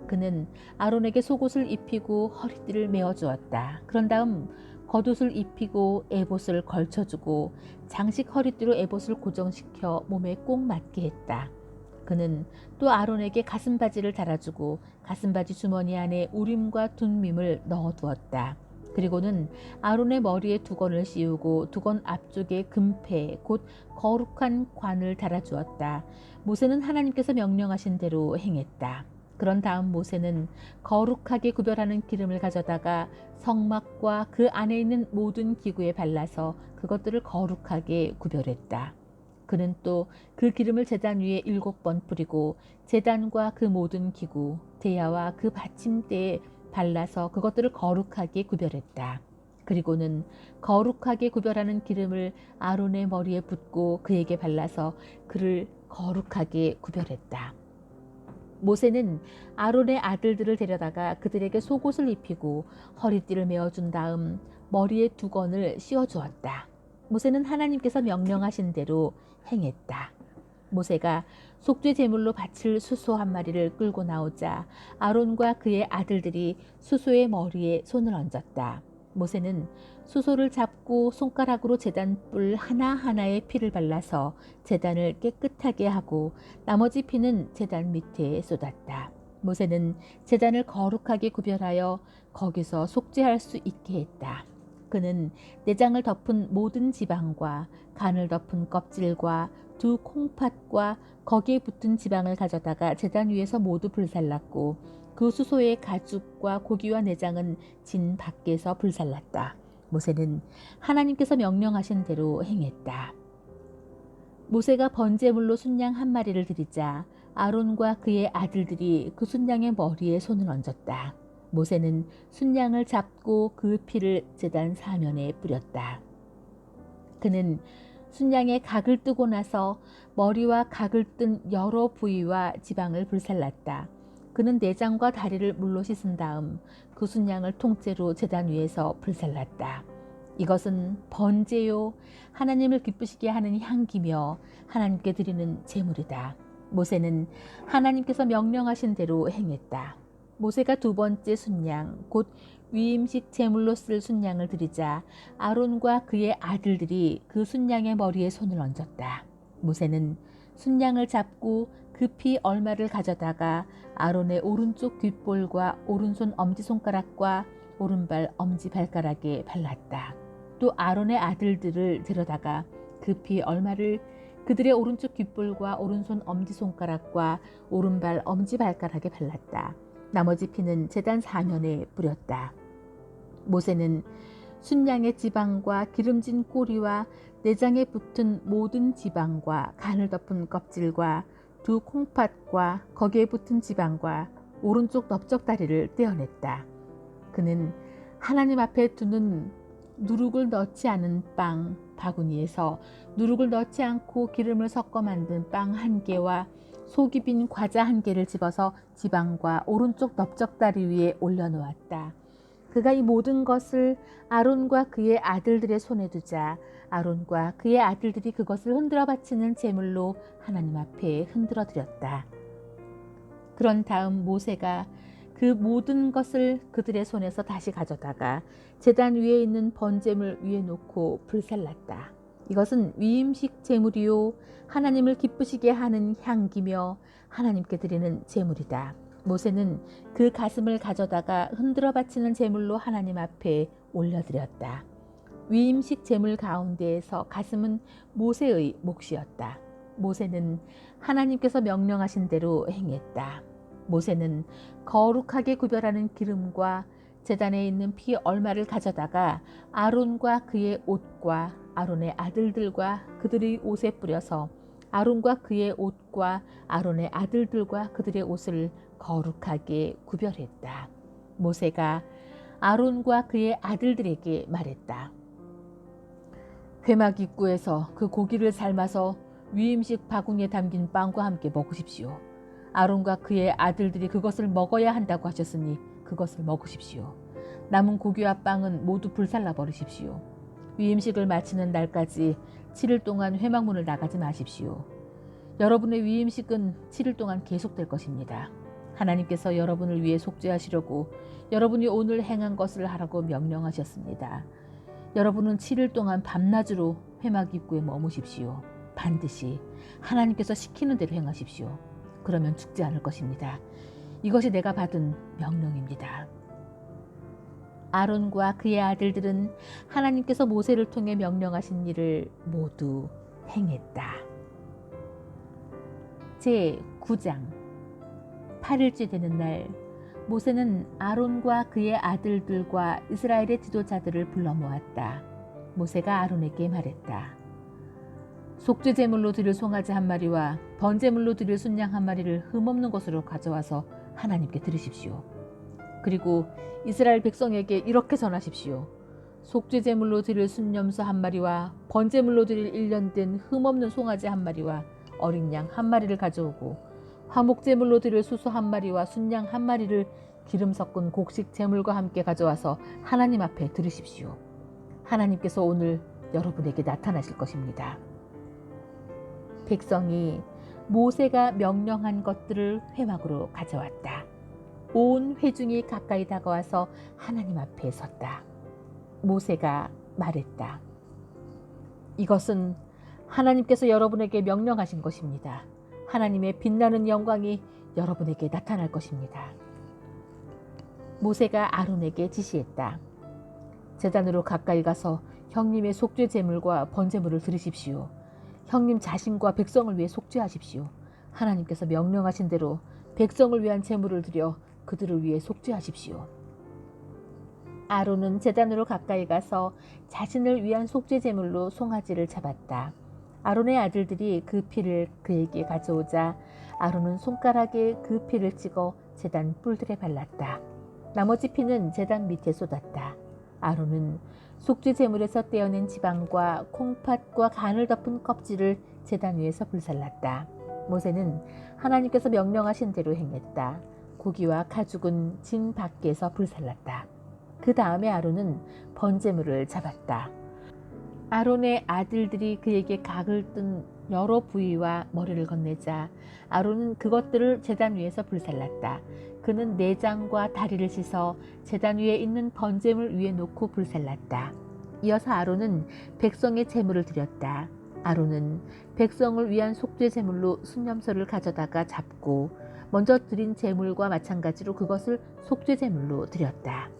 그는 아론에게 속옷을 입히고 허리띠를 메어주었다. 그런 다음 겉옷을 입히고 에봇을 걸쳐주고 장식 허리띠로 에봇을 고정시켜 몸에 꼭 맞게 했다. 그는 또 아론에게 가슴바지를 달아주고 가슴바지 주머니 안에 우림과 둠밈을 넣어두었다. 그리고는 아론의 머리에 두건을 씌우고 두건 앞쪽에 금패 곧 거룩한 관을 달아주었다. 모세는 하나님께서 명령하신 대로 행했다. 그런 다음 모세는 거룩하게 구별하는 기름을 가져다가 성막과 그 안에 있는 모든 기구에 발라서 그것들을 거룩하게 구별했다. 그는 또 그 기름을 제단 위에 7번 뿌리고 제단과 그 모든 기구, 대야와 그 받침대에 발라서 그것들을 거룩하게 구별했다. 그리고는 거룩하게 구별하는 기름을 아론의 머리에 붓고 그에게 발라서 그를 거룩하게 구별했다. 모세는 아론의 아들들을 데려다가 그들에게 속옷을 입히고 허리띠를 메어준 다음 머리에 두건을 씌워주었다. 모세는 하나님께서 명령하신 대로 행했다. 모세가 속죄 제물로 바칠 수소 한 마리를 끌고 나오자 아론과 그의 아들들이 수소의 머리에 손을 얹었다. 모세는 수소를 잡고 손가락으로 제단 뿔 하나하나에 피를 발라서 제단을 깨끗하게 하고 나머지 피는 제단 밑에 쏟았다. 모세는 제단을 거룩하게 구별하여 거기서 속죄할 수 있게 했다. 그는 내장을 덮은 모든 지방과 간을 덮은 껍질과 두 콩팥과 거기에 붙은 지방을 가져다가 제단 위에서 모두 불살랐고 그 수소의 가죽과 고기와 내장은 진 밖에서 불살랐다. 모세는 하나님께서 명령하신 대로 행했다. 모세가 번제물로 순양 한 마리를 드리자 아론과 그의 아들들이 그 순양의 머리에 손을 얹었다. 모세는 순양을 잡고 그 피를 제단 사면에 뿌렸다. 그는 순양의 각을 뜨고 나서 머리와 각을 뜬 여러 부위와 지방을 불살랐다. 그는 내장과 다리를 물로 씻은 다음 그 순양을 통째로 제단 위에서 불살랐다. 이것은 번제요 하나님을 기쁘시게 하는 향기며 하나님께 드리는 제물이다. 모세는 하나님께서 명령하신 대로 행했다. 모세가 두 번째 순양 곧 위임식 제물로 쓸 순양을 드리자 아론과 그의 아들들이 그 순양의 머리에 손을 얹었다. 모세는 순양을 잡고 그 피 얼마를 가져다가 아론의 오른쪽 귓볼과 오른손 엄지손가락과 오른발 엄지발가락에 발랐다. 또 아론의 아들들을 데려다가 그 피 얼마를 그들의 오른쪽 귓볼과 오른손 엄지손가락과 오른발 엄지발가락에 발랐다. 나머지 피는 제단 사면에 뿌렸다. 모세는 순양의 지방과 기름진 꼬리와 내장에 붙은 모든 지방과 간을 덮은 껍질과 두 콩팥과 거기에 붙은 지방과 오른쪽 넓적다리를 떼어냈다. 그는 하나님 앞에 두는 누룩을 넣지 않은 빵 바구니에서 누룩을 넣지 않고 기름을 섞어 만든 빵 1개와 속이 빈 과자 1개를 집어서 지방과 오른쪽 넓적다리 위에 올려놓았다. 그가 이 모든 것을 아론과 그의 아들들의 손에 두자 아론과 그의 아들들이 그것을 흔들어 바치는 제물로 하나님 앞에 흔들어 드렸다. 그런 다음 모세가 그 모든 것을 그들의 손에서 다시 가져다가 제단 위에 있는 번제물 위에 놓고 불살랐다. 이것은 위임식 제물이요 하나님을 기쁘시게 하는 향기며 하나님께 드리는 제물이다. 모세는 그 가슴을 가져다가 흔들어 바치는 제물로 하나님 앞에 올려드렸다. 위임식 제물 가운데에서 가슴은 모세의 몫이었다. 모세는 하나님께서 명령하신 대로 행했다. 모세는 거룩하게 구별하는 기름과 제단에 있는 피 얼마를 가져다가 아론과 그의 옷과 아론의 아들들과 그들의 옷에 뿌려서 아론과 그의 옷과 아론의 아들들과 그들의 옷을 거룩하게 구별했다. 모세가 아론과 그의 아들들에게 말했다. 회막 입구에서 그 고기를 삶아서 위임식 바구니에 담긴 빵과 함께 먹으십시오. 아론과 그의 아들들이 그것을 먹어야 한다고 하셨으니 그것을 먹으십시오. 남은 고기와 빵은 모두 불살라 버리십시오. 위임식을 마치는 날까지 7일 동안 회막문을 나가지 마십시오. 여러분의 위임식은 7일 동안 계속될 것입니다. 하나님께서 여러분을 위해 속죄하시려고 여러분이 오늘 행한 것을 하라고 명령하셨습니다. 여러분은 7일 동안 밤낮으로 회막 입구에 머무십시오. 반드시 하나님께서 시키는 대로 행하십시오. 그러면 죽지 않을 것입니다. 이것이 내가 받은 명령입니다. 아론과 그의 아들들은 하나님께서 모세를 통해 명령하신 일을 모두 행했다. 제9장 8일째 되는 날 모세는 아론과 그의 아들들과 이스라엘의 지도자들을 불러 모았다. 모세가 아론에게 말했다. 속죄 제물로 드릴 송아지 한 마리와 번제물로 드릴 순양 한 마리를 흠없는 것으로 가져와서 하나님께 드리십시오. 그리고 이스라엘 백성에게 이렇게 전하십시오. 속죄 제물로 드릴 순염소 한 마리와 번제물로 드릴 1년 된 흠없는 송아지 한 마리와 어린 양 한 마리를 가져오고 화목 제물로 드릴 수소 한 마리와 순양 한 마리를 기름 섞은 곡식 제물과 함께 가져와서 하나님 앞에 드리십시오. 하나님께서 오늘 여러분에게 나타나실 것입니다. 백성이 모세가 명령한 것들을 회막으로 가져왔다. 온 회중이 가까이 다가와서 하나님 앞에 섰다. 모세가 말했다. 이것은 하나님께서 여러분에게 명령하신 것입니다. 하나님의 빛나는 영광이 여러분에게 나타날 것입니다. 모세가 아론에게 지시했다. 제단으로 가까이 가서 형님의 속죄 제물과 번제물을 드리십시오. 형님 자신과 백성을 위해 속죄하십시오. 하나님께서 명령하신 대로 백성을 위한 제물을 드려 그들을 위해 속죄하십시오. 아론은 제단으로 가까이 가서 자신을 위한 속죄 제물로 송아지를 잡았다. 아론의 아들들이 그 피를 그에게 가져오자 아론은 손가락에 그 피를 찍어 제단 뿔들에 발랐다. 나머지 피는 제단 밑에 쏟았다. 아론은 속죄 제물에서 떼어낸 지방과 콩팥과 간을 덮은 껍질을 제단 위에서 불살랐다. 모세는 하나님께서 명령하신 대로 행했다. 고기와 가죽은 진 밖에서 불살랐다. 그 다음에 아론은 번제물을 잡았다. 아론의 아들들이 그에게 각을 뜬 여러 부위와 머리를 건네자 아론은 그것들을 제단 위에서 불살랐다. 그는 내장과 다리를 씻어 제단 위에 있는 번제물 위에 놓고 불살랐다. 이어서 아론은 백성의 제물을 드렸다. 아론은 백성을 위한 속죄 제물로 순염소를 가져다가 잡고 먼저 드린 제물과 마찬가지로 그것을 속죄 제물로 드렸다.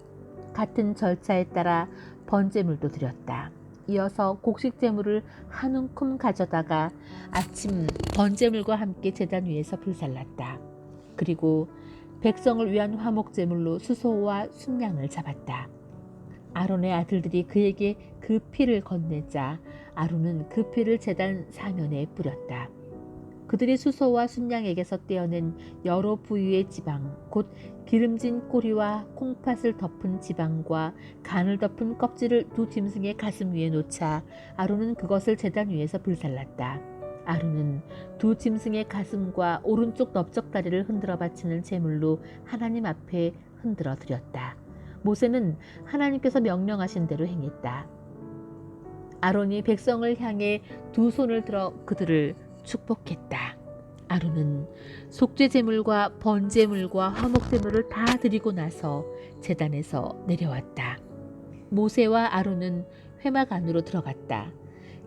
같은 절차에 따라 번제물도 드렸다. 이어서 곡식 제물을 한 움큼 가져다가 아침 번제물과 함께 제단 위에서 불살랐다. 그리고 백성을 위한 화목 제물로 수소와 순양을 잡았다. 아론의 아들들이 그에게 그 피를 건네자 아론은 그 피를 제단 사면에 뿌렸다. 그들이 수소와 순양에게서 떼어낸 여러 부위의 지방, 곧 기름진 꼬리와 콩팥을 덮은 지방과 간을 덮은 껍질을 두 짐승의 가슴 위에 놓자 아론은 그것을 제단 위에서 불살랐다. 아론은 두 짐승의 가슴과 오른쪽 넓적다리를 흔들어 바치는 제물로 하나님 앞에 흔들어 드렸다. 모세는 하나님께서 명령하신 대로 행했다. 아론이 백성을 향해 두 손을 들어 그들을 축복했다. 아론은 속죄 제물과 번제물과 화목 제물을 다 드리고 나서 제단에서 내려왔다. 모세와 아론은 회막 안으로 들어갔다.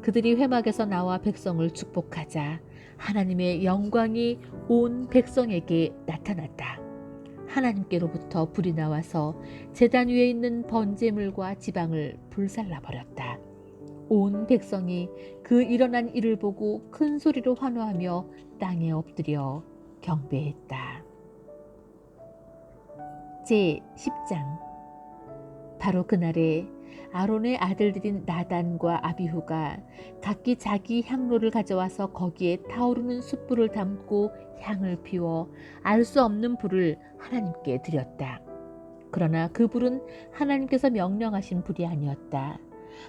그들이 회막에서 나와 백성을 축복하자 하나님의 영광이 온 백성에게 나타났다. 하나님께로부터 불이 나와서 제단 위에 있는 번제물과 지방을 불살라 버렸다. 온 백성이 그 일어난 일을 보고 큰 소리로 환호하며 땅에 엎드려 경배했다. 제10장. 바로 그날에 아론의 아들들인 나단과 아비후가 각기 자기 향로를 가져와서 거기에 타오르는 숯불을 담고 향을 피워 알 수 없는 불을 하나님께 드렸다. 그러나 그 불은 하나님께서 명령하신 불이 아니었다.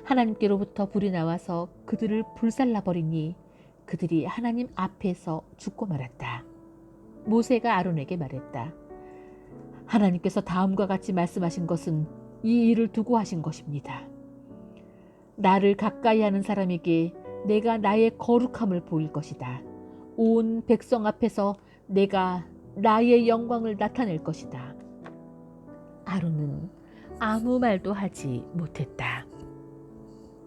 하나님께로부터 불이 나와서 그들을 불살라 버리니 그들이 하나님 앞에서 죽고 말았다. 모세가 아론에게 말했다. 하나님께서 다음과 같이 말씀하신 것은 이 일을 두고 하신 것입니다. 나를 가까이 하는 사람에게 내가 나의 거룩함을 보일 것이다. 온 백성 앞에서 내가 나의 영광을 나타낼 것이다. 아론은 아무 말도 하지 못했다.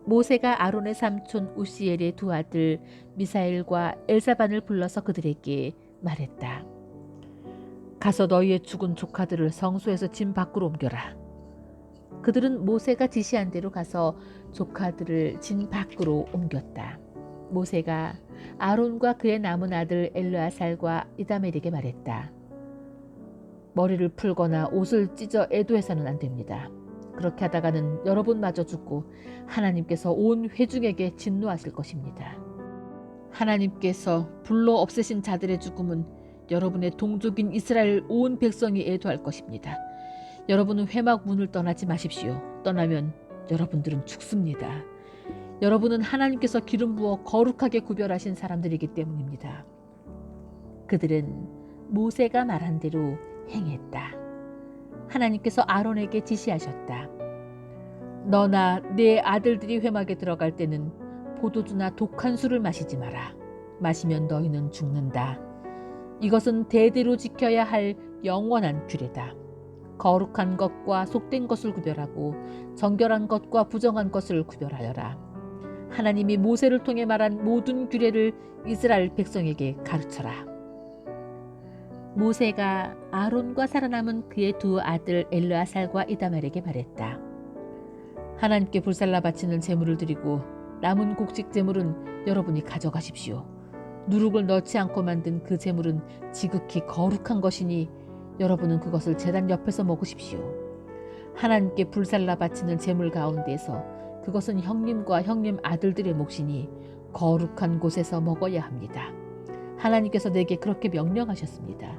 모세가 아론의 삼촌 우시엘의 두 아들 미사엘과 엘사반을 불러서 그들에게 말했다. 가서 너희의 죽은 조카들을 성소에서 짐 밖으로 옮겨라. 그들은 모세가 지시한 대로 가서 조카들을 진 밖으로 옮겼다. 모세가 아론과 그의 남은 아들 엘르아살과 이다멜에게 말했다. 머리를 풀거나 옷을 찢어 애도해서는 안 됩니다. 그렇게 하다가는 여러분마저 죽고 하나님께서 온 회중에게 진노하실 것입니다. 하나님께서 불로 없애신 자들의 죽음은 여러분의 동족인 이스라엘 온 백성이 애도할 것입니다. 여러분은 회막 문을 떠나지 마십시오. 떠나면 여러분들은 죽습니다. 여러분은 하나님께서 기름 부어 거룩하게 구별하신 사람들이기 때문입니다. 그들은 모세가 말한 대로 행했다. 하나님께서 아론에게 지시하셨다. 너나 네 아들들이 회막에 들어갈 때는 포도주나 독한 술을 마시지 마라. 마시면 너희는 죽는다. 이것은 대대로 지켜야 할 영원한 규례다. 거룩한 것과 속된 것을 구별하고 정결한 것과 부정한 것을 구별하여라. 하나님이 모세를 통해 말한 모든 규례를 이스라엘 백성에게 가르쳐라. 모세가 아론과 살아남은 그의 두 아들 엘르아살과 이다말에게 말했다. 하나님께 불살라 바치는 제물을 드리고 남은 곡식 제물은 여러분이 가져가십시오. 누룩을 넣지 않고 만든 그 제물은 지극히 거룩한 것이니 여러분은 그것을 제단 옆에서 먹으십시오. 하나님께 불살라 바치는 제물 가운데서 그것은 형님과 형님 아들들의 몫이니 거룩한 곳에서 먹어야 합니다. 하나님께서 내게 그렇게 명령하셨습니다.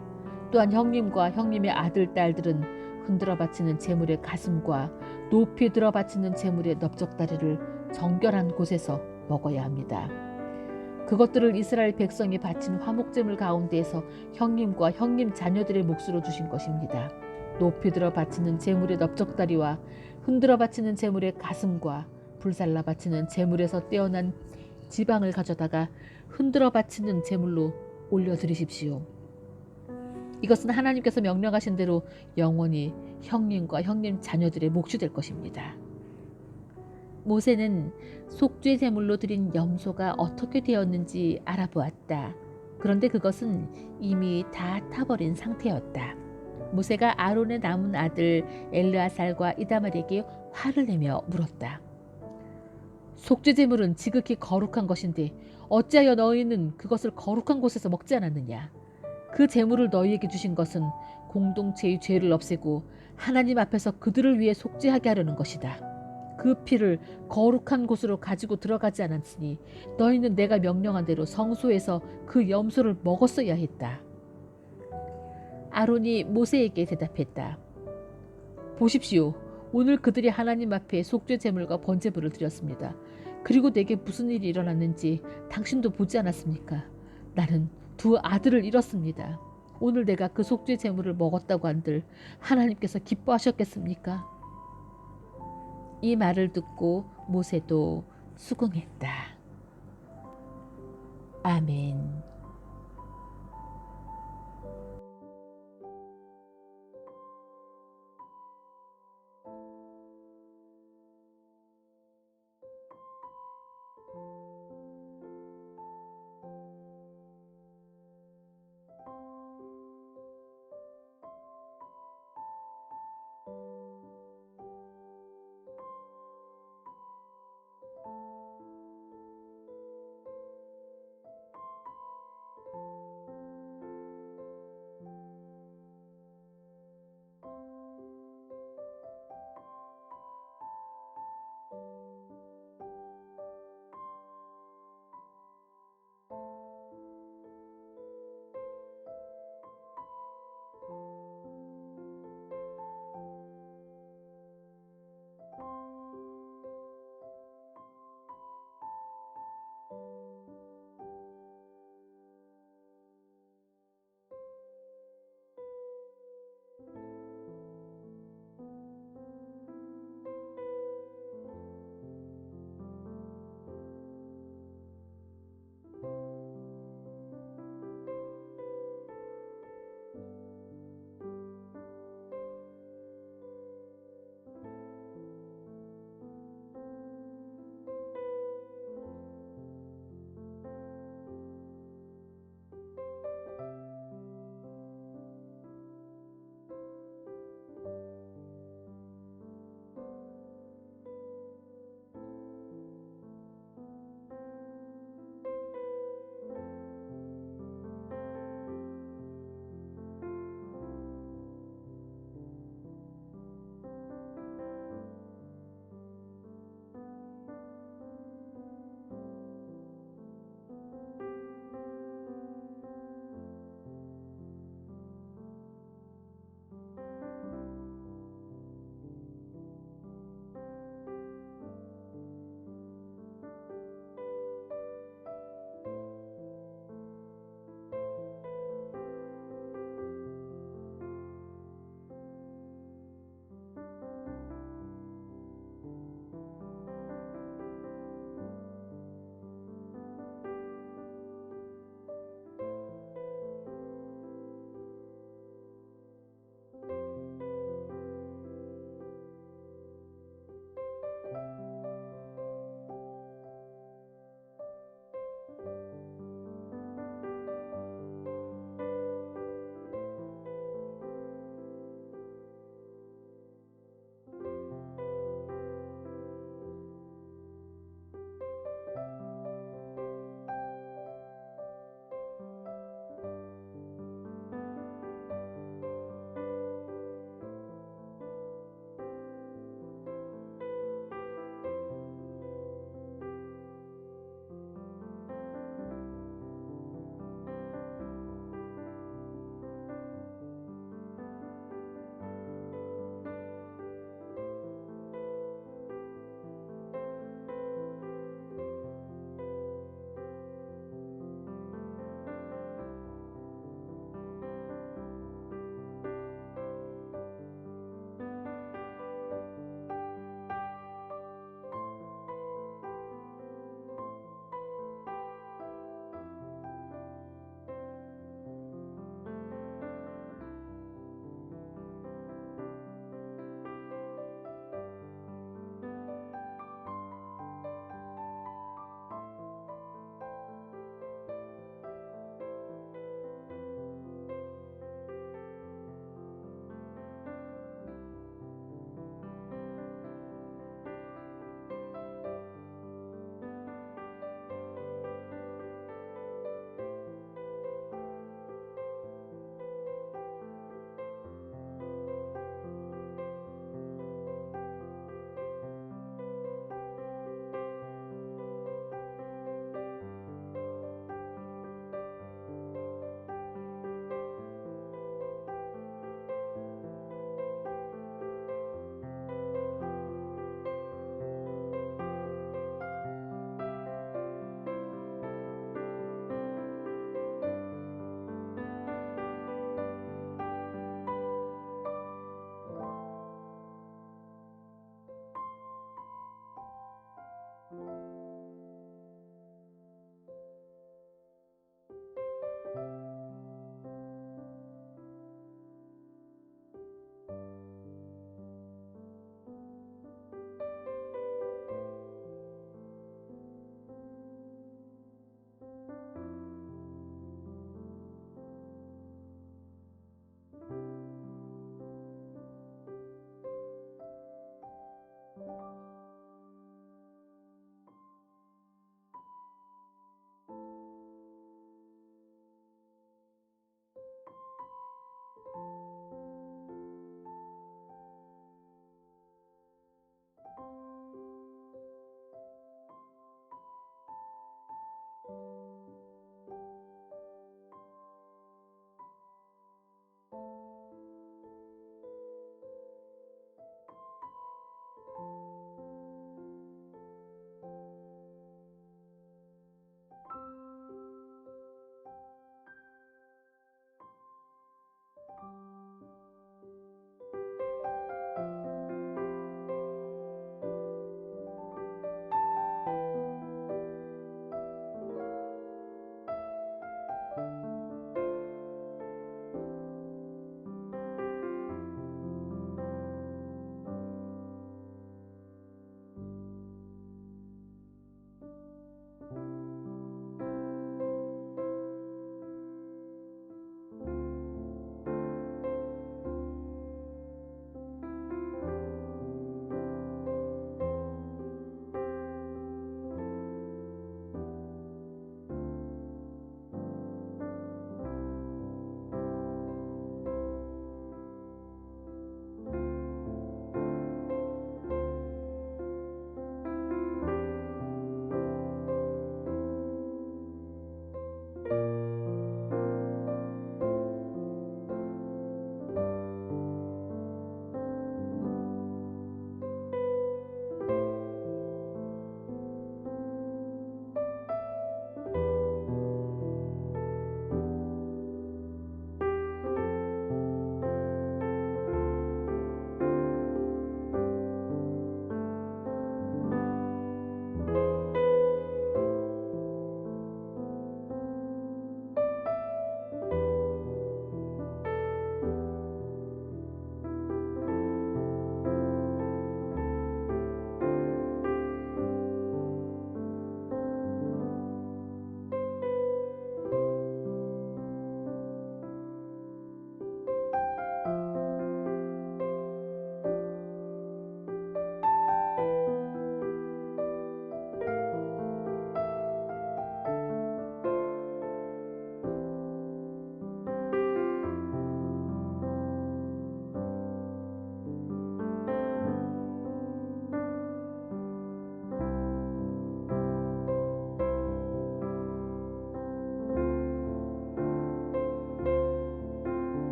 또한 형님과 형님의 아들, 딸들은 흔들어 바치는 제물의 가슴과 높이 들어 바치는 제물의 넓적다리를 정결한 곳에서 먹어야 합니다. 그것들을 이스라엘 백성이 바친 화목제물 가운데에서 형님과 형님 자녀들의 몫으로 주신 것입니다. 높이 들어 바치는 제물의 넓적다리와 흔들어 바치는 제물의 가슴과 불살라 바치는 제물에서 떼어난 지방을 가져다가 흔들어 바치는 제물로 올려드리십시오. 이것은 하나님께서 명령하신 대로 영원히 형님과 형님 자녀들의 몫이 될 것입니다. 모세는 속죄 제물로 드린 염소가 어떻게 되었는지 알아보았다. 그런데 그것은 이미 다 타버린 상태였다. 모세가 아론의 남은 아들 엘르아살과 이다말에게 화를 내며 물었다. 속죄 제물은 지극히 거룩한 것인데 어찌하여 너희는 그것을 거룩한 곳에서 먹지 않았느냐? 그 제물을 너희에게 주신 것은 공동체의 죄를 없애고 하나님 앞에서 그들을 위해 속죄하게 하려는 것이다. 그 피를 거룩한 곳으로 가지고 들어가지 않았으니 너희는 내가 명령한 대로 성소에서 그 염소를 먹었어야 했다. 아론이 모세에게 대답했다. 보십시오. 오늘 그들이 하나님 앞에 속죄 제물과 번제물을 드렸습니다. 그리고 내게 무슨 일이 일어났는지 당신도 보지 않았습니까? 나는 두 아들을 잃었습니다. 오늘 내가 그 속죄 제물을 먹었다고 한들 하나님께서 기뻐하셨겠습니까? 이 말을 듣고 모세도 수긍했다. 아멘.